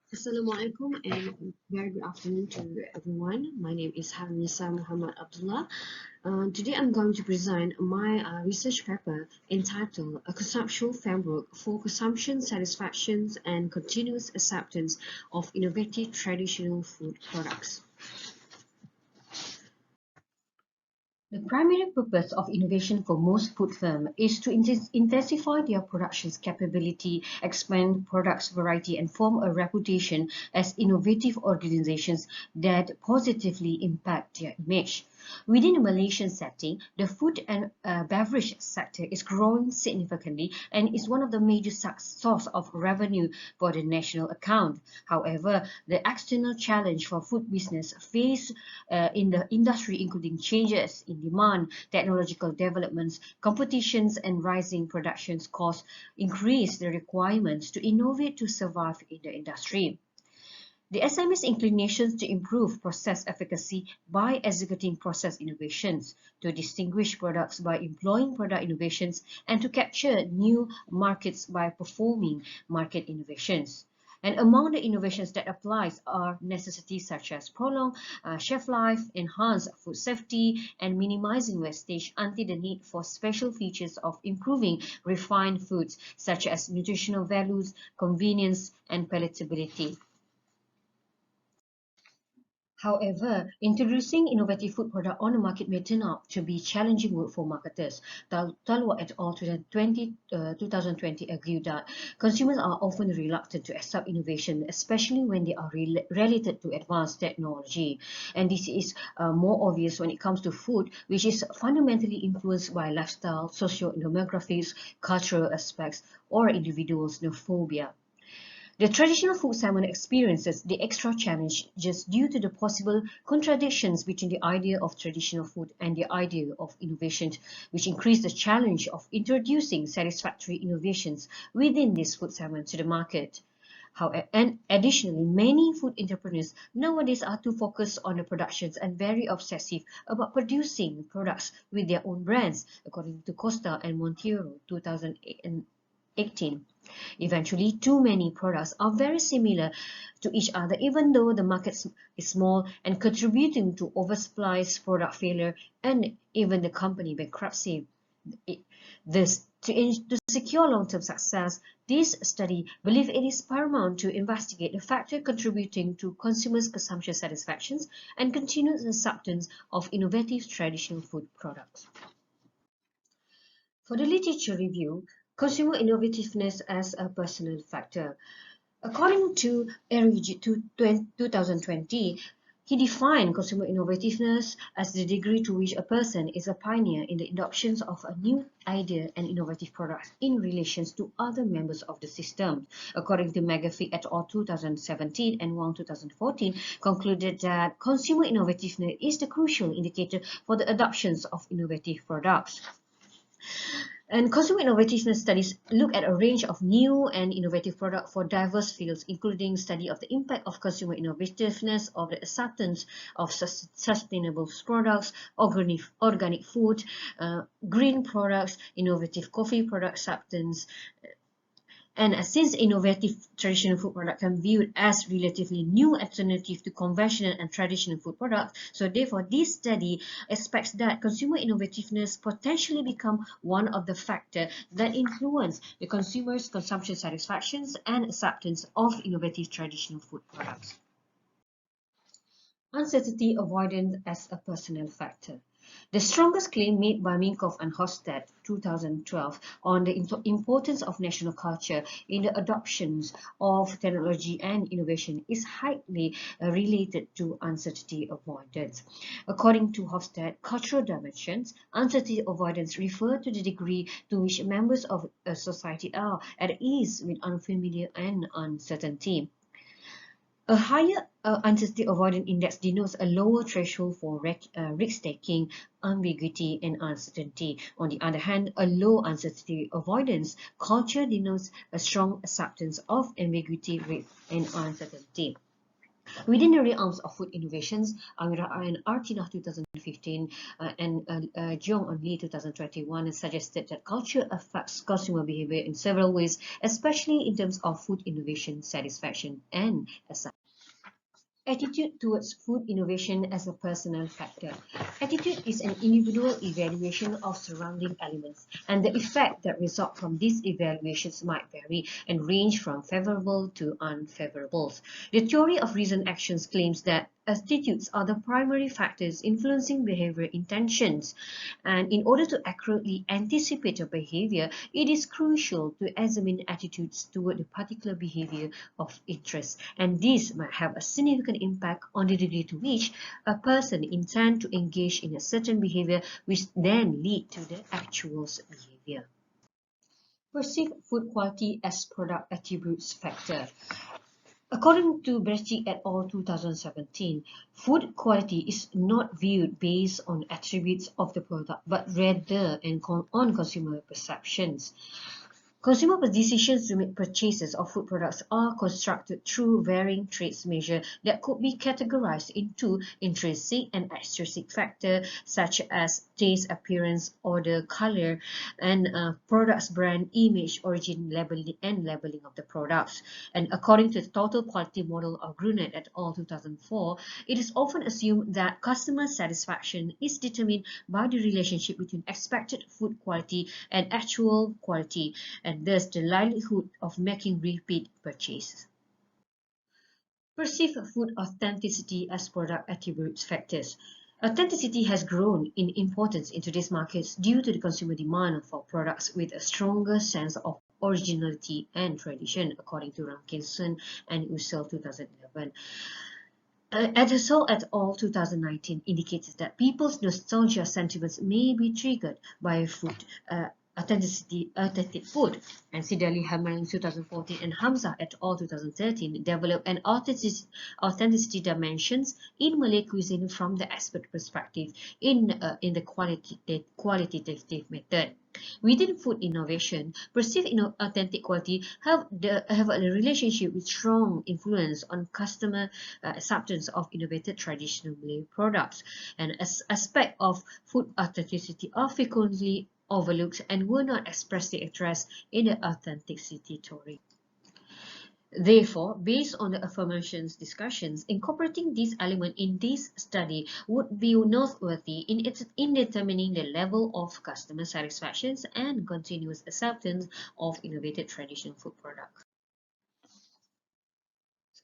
Assalamualaikum and very good afternoon to everyone. My name is Khairunnisa Mohamad Abdullah. Today I'm going to present my research paper entitled A Conceptual Framework for Consumption Satisfaction and Continuous Acceptance of Innovative Traditional Food Products. The primary purpose of innovation for most food firms is to intensify their production's capability, expand products variety, and form a reputation as innovative organizations that positively impact their image. Within a Malaysian setting, the food and beverage sector is growing significantly and is one of the major source of revenue for the national account. However, the external challenge for food business faced in the industry, including changes in demand, technological developments, competitions, and rising production costs, increase the requirements to innovate to survive in the industry. The SME's inclinations to improve process efficacy by executing process innovations, to distinguish products by employing product innovations, and to capture new markets by performing market innovations. And among the innovations that applies are necessities such as prolonged shelf life, enhanced food safety, and minimizing wastage until the need for special features of improving refined foods such as nutritional values, convenience, and palatability. However, introducing innovative food products on the market may turn out to be challenging work for marketers. Talwar et al. 2020 argued that consumers are often reluctant to accept innovation, especially when they are related to advanced technology. And this is more obvious when it comes to food, which is fundamentally influenced by lifestyle, socio-demographics, cultural aspects, or individuals' xenophobia. The traditional food segment experiences the extra challenge just due to the possible contradictions between the idea of traditional food and the idea of innovation, which increase the challenge of introducing satisfactory innovations within this food segment to the market. However, and additionally, many food entrepreneurs nowadays are too focused on the productions and very obsessive about producing products with their own brands, according to Costa and Monteiro 2018. Eventually, too many products are very similar to each other, even though the market is small and contributing to oversupply, product failure, and even the company bankruptcy. To secure long-term success, this study believes it is paramount to investigate the factor contributing to consumers' consumption satisfactions and continued acceptance of innovative traditional food products. For the literature review, consumer innovativeness as a personal factor. According to Eric 2020, he defined consumer innovativeness as the degree to which a person is a pioneer in the adoption of a new idea and innovative product in relation to other members of the system. According to McAfee et al. 2017 and Wang 2014, concluded that consumer innovativeness is the crucial indicator for the adoptions of innovative products. And consumer innovativeness studies look at a range of new and innovative products for diverse fields, including study of the impact of consumer innovativeness of the acceptance of sustainable products, organic food, green products, innovative coffee product acceptance. And since innovative traditional food products can be viewed as relatively new alternative to conventional and traditional food products, so therefore this study expects that consumer innovativeness potentially become one of the factors that influence the consumer's consumption satisfactions and acceptance of innovative traditional food products. Uncertainty avoidance as a personal factor. The strongest claim made by Minkoff and Hofstede 2012 on the importance of national culture in the adoptions of technology and innovation is highly related to uncertainty avoidance. According to Hofstede, cultural dimensions, uncertainty avoidance refer to the degree to which members of a society are at ease with unfamiliar and uncertainty. A higher uncertainty avoidance index denotes a lower threshold for risk-taking, ambiguity, and uncertainty. On the other hand, a low uncertainty avoidance culture denotes a strong acceptance of ambiguity, risk, and uncertainty. Within the realms of food innovations, Amira and Artina 2015 and Jiong on Lee 2021 suggested that culture affects consumer behavior in several ways, especially in terms of food innovation, satisfaction, and acceptance. Attitude towards food innovation as a personal factor. Attitude is an individual evaluation of surrounding elements, and the effect that result from these evaluations might vary and range from favorable to unfavorable. The theory of reasoned actions claims that attitudes are the primary factors influencing behavior intentions, and in order to accurately anticipate a behavior, it is crucial to examine attitudes toward a particular behavior of interest, and this might have a significant impact on the degree to which a person intends to engage in a certain behavior, which then lead to the actual behavior. Perceive food quality as product attributes factor. According to Binti et al. 2017, food quality is not viewed based on attributes of the product, but rather on consumer perceptions. Consumer decisions to make purchases of food products are constructed through varying traits measures that could be categorized into intrinsic and extrinsic factors such as taste, appearance, odor, color, and products brand, image, origin, labeling of the products. And according to the total quality model of Grunet et al. 2004, it is often assumed that customer satisfaction is determined by the relationship between expected food quality and actual quality, and thus the likelihood of making repeat purchases. Perceive food authenticity as product attributes factors. Authenticity has grown in importance in today's markets due to the consumer demand for products with a stronger sense of originality and tradition, according to Rankinson and Ussel 2011. Edison et al. 2019 indicates that people's nostalgia sentiments may be triggered by authentic food, and Sidali Hamel in 2014 and Hamza et al. 2013 developed an authenticity dimensions in Malay cuisine from the expert perspective in the qualitative method. Within food innovation, perceived authentic quality have a relationship with strong influence on customer acceptance of innovative traditional Malay products, and as aspect of food authenticity are frequently overlooked and were not expressly addressed in the authenticity theory. Therefore, based on the aforementioned discussions, incorporating this element in this study would be noteworthy in determining the level of customer satisfaction and continuous acceptance of innovative traditional food products.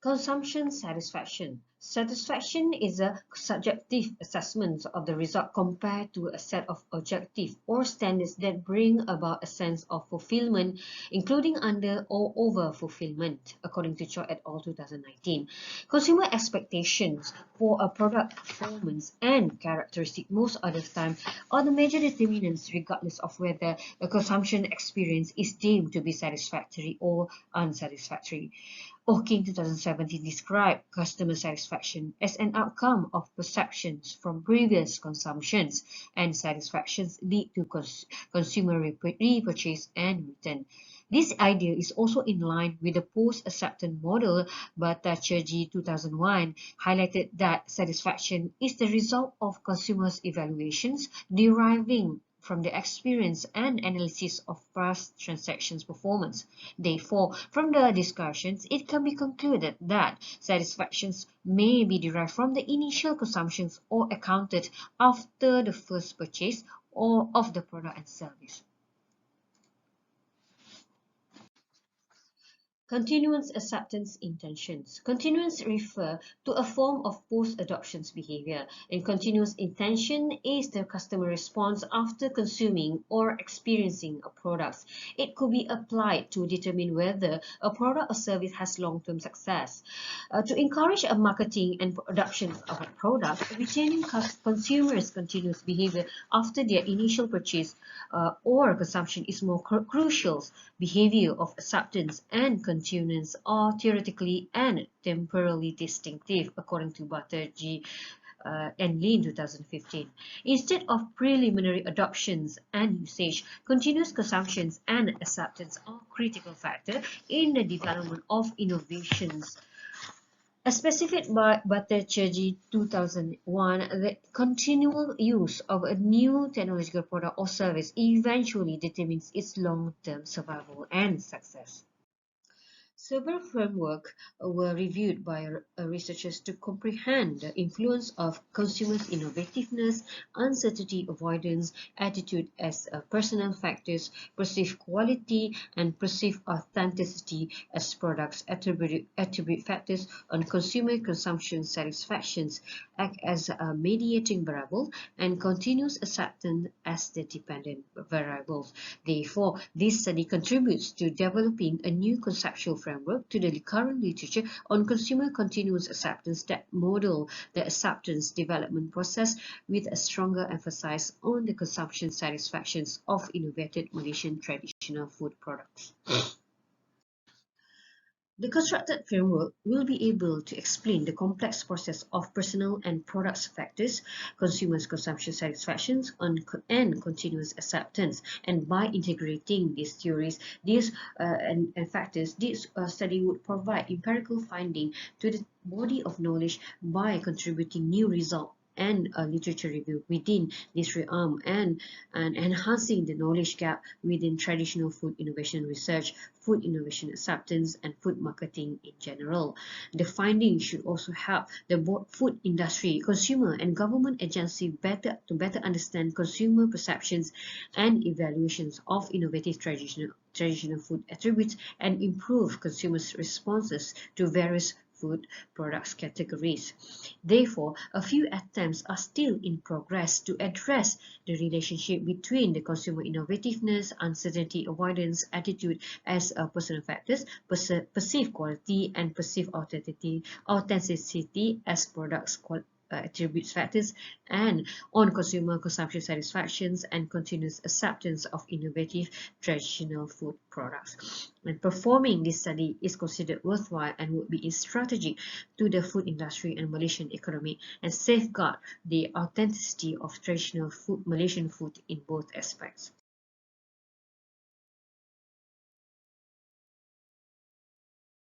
Consumption satisfaction. Satisfaction is a subjective assessment of the result compared to a set of objective or standards that bring about a sense of fulfillment, including under or over fulfillment, according to Cho et al. 2019. Consumer expectations for a product performance and characteristic most of the time are the major determinants regardless of whether a consumption experience is deemed to be satisfactory or unsatisfactory. Oking 2017 described customer satisfaction as an outcome of perceptions from previous consumptions, and satisfactions lead to consumer repurchase and return. This idea is also in line with the post-acceptance model, but Chatterjee 2001 highlighted that satisfaction is the result of consumers' evaluations deriving from the experience and analysis of past transactions performance. Therefore, from the discussions, it can be concluded that satisfactions may be derived from the initial consumptions or accounted after the first purchase or of the product and service. Continuous acceptance intentions. Continuance refer to a form of post-adoption behavior, and continuous intention is the customer response after consuming or experiencing a product. It could be applied to determine whether a product or service has long-term success. To encourage a marketing and adoption of a product, retaining consumers' continuous behavior after their initial purchase or consumption is more crucial. Behavior of acceptance and continuance are theoretically and temporally distinctive, according to Chatterjee and Lee in 2015. Instead of preliminary adoptions and usage, continuous consumptions and acceptance are critical factors in the development of innovations As specified by Bhattacharjee 2001, the continual use of a new technological product or service eventually determines its long-term survival and success. Several frameworks were reviewed by researchers to comprehend the influence of consumers' innovativeness, uncertainty avoidance, attitude as personal factors, perceived quality, and perceived authenticity as products attribute factors on consumer consumption satisfactions, act as a mediating variable, and continuous acceptance as the dependent variables. Therefore, this study contributes to developing a new conceptual framework to the current literature on consumer continuous acceptance that model the acceptance development process with a stronger emphasis on the consumption satisfactions of innovative Malaysian traditional food products. The constructed framework will be able to explain the complex process of personal and products factors, consumers' consumption satisfactions, and continuous acceptance. And by integrating these theories, and factors, this study would provide empirical finding to the body of knowledge by contributing new results and a literature review within this realm and enhancing the knowledge gap within traditional food innovation research, food innovation acceptance, and food marketing in general. The findings should also help the food industry, consumer, and government agency better understand consumer perceptions and evaluations of innovative traditional food attributes and improve consumers' responses to various food products categories. Therefore, a few attempts are still in progress to address the relationship between the consumer innovativeness, uncertainty avoidance, attitude as personal factors, perceived quality, and perceived authenticity as products attributes factors, and on consumer consumption satisfactions and continuous acceptance of innovative traditional food products. And performing this study is considered worthwhile and would be strategic to the food industry and Malaysian economy and safeguard the authenticity of traditional food, Malaysian food in both aspects.